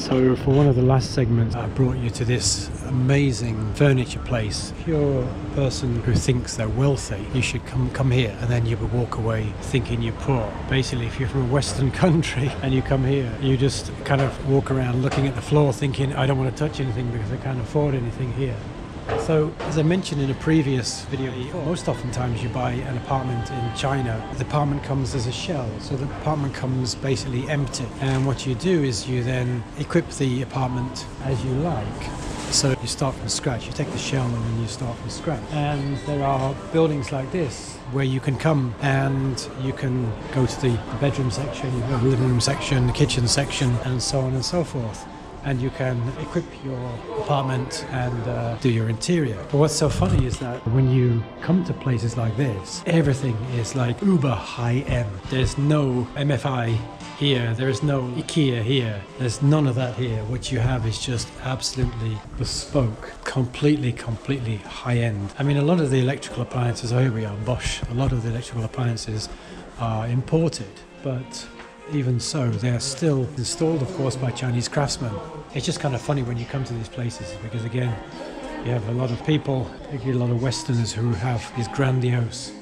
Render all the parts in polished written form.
So for one of the last segments, I brought you to this amazing furniture place. If you're a person who thinks they're wealthy, you should come here, and then you would walk away thinking you're poor. Basically, if you're from a Western country and you come here, you just kind of walk around looking at the floor thinking, I don't want to touch anything because I can't afford anything here. So, as I mentioned in a previous video, most oftentimes you buy an apartment in China, the apartment comes as a shell, so the apartment comes basically empty. And what you do is you then equip the apartment as you like. So you start from scratch, you take the shell and then you start from scratch. And there are buildings like this where you can come and you can go to the bedroom section, you go to the living room section, the kitchen section, and so on and so forth. And you can equip your apartment and do your interior. But what's so funny is that when you come to places like this, everything is like uber high-end. There's no MFI here, there is no IKEA here, there's none of that here. What you have is just absolutely bespoke, completely high-end. I mean, a lot of the electrical appliances, oh here we are, Bosch, a lot of the electrical appliances are imported, but even so, they are still installed, of course, by Chinese craftsmen. It's just kind of funny when you come to these places because, again, you have a lot of people, particularly a lot of Westerners, who have these grandiose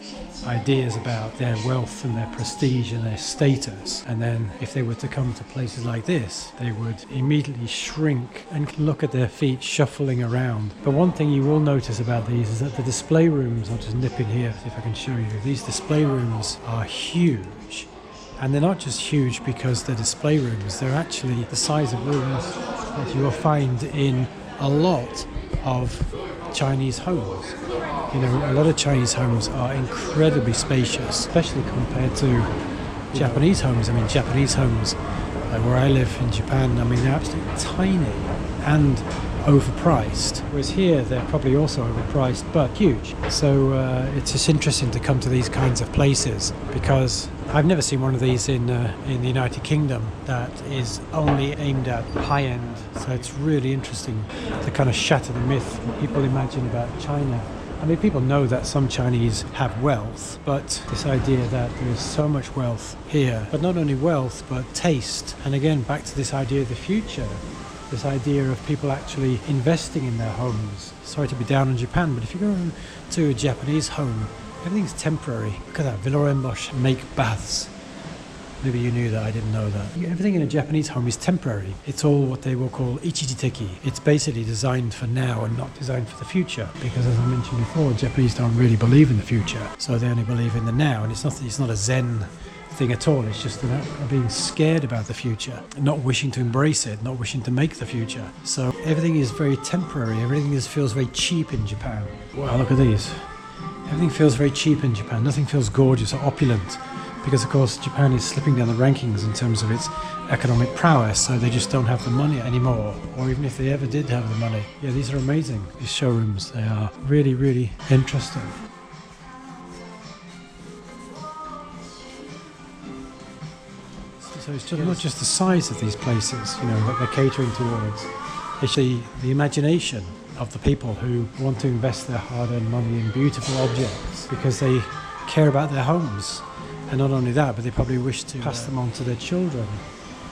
ideas about their wealth and their prestige and their status. And then if they were to come to places like this, they would immediately shrink and look at their feet shuffling around. But one thing you will notice about these is that the display rooms, I'll just nip in here, see if I can show you, these display rooms are huge. And they're not just huge because they're display rooms, they're actually the size of rooms that you will find in a lot of Chinese homes. You know, a lot of Chinese homes are incredibly spacious, especially compared to Japanese homes. I mean, Japanese homes, where I live in Japan, I mean, they're absolutely tiny and overpriced. Whereas here, they're probably also overpriced, but huge. So it's just interesting to come to these kinds of places because I've never seen one of these in the United Kingdom that is only aimed at high-end. So it's really interesting to kind of shatter the myth what people imagine about China. I mean, people know that some Chinese have wealth, but this idea that there is so much wealth here, but not only wealth, but taste. And again, back to this idea of the future, this idea of people actually investing in their homes. Sorry to be down on Japan, but if you go to a Japanese home, everything's temporary. Look at that, Villa Bosch make baths. Maybe you knew that, I didn't know that. Everything in a Japanese home is temporary. It's all what they will call ichijiteki. It's basically designed for now and not designed for the future. Because as I mentioned before, Japanese don't really believe in the future. So they only believe in the now. And it's not a Zen thing at all. It's just about being scared about the future, not wishing to embrace it, not wishing to make the future. So everything is very temporary. Everything feels very cheap in Japan. Wow, look at these. Everything feels very cheap in Japan. Nothing feels gorgeous or opulent. Because, of course, Japan is slipping down the rankings in terms of its economic prowess, so they just don't have the money anymore. Or even if they ever did have the money. Yeah, these are amazing, these showrooms. They are really interesting. So it's just not just the size of these places, you know, that they're catering towards. It's the imagination of the people who want to invest their hard-earned money in beautiful objects because they care about their homes. And not only that, but they probably wish to pass them on to their children.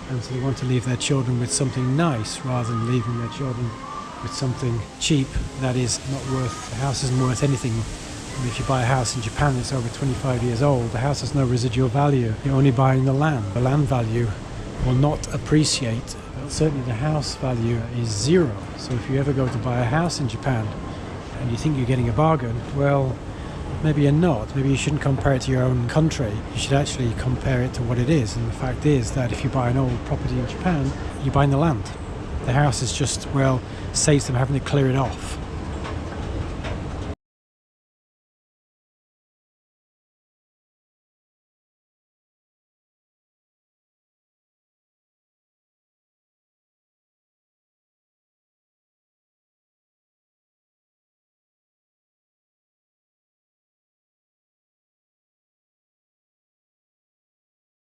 And so they want to leave their children with something nice rather than leaving their children with something cheap that is not worth, the house isn't worth anything. I mean, if you buy a house in Japan that's over 25 years old, the house has no residual value. You're only buying the land. The land value will not appreciate, but certainly the house value is zero. So if you ever go to buy a house in Japan and you think you're getting a bargain, well, maybe you're not. Maybe you shouldn't compare it to your own country. You should actually compare it to what it is. And the fact is that if you buy an old property in Japan, you're buying the land. The house is just, well, saves them having to clear it off.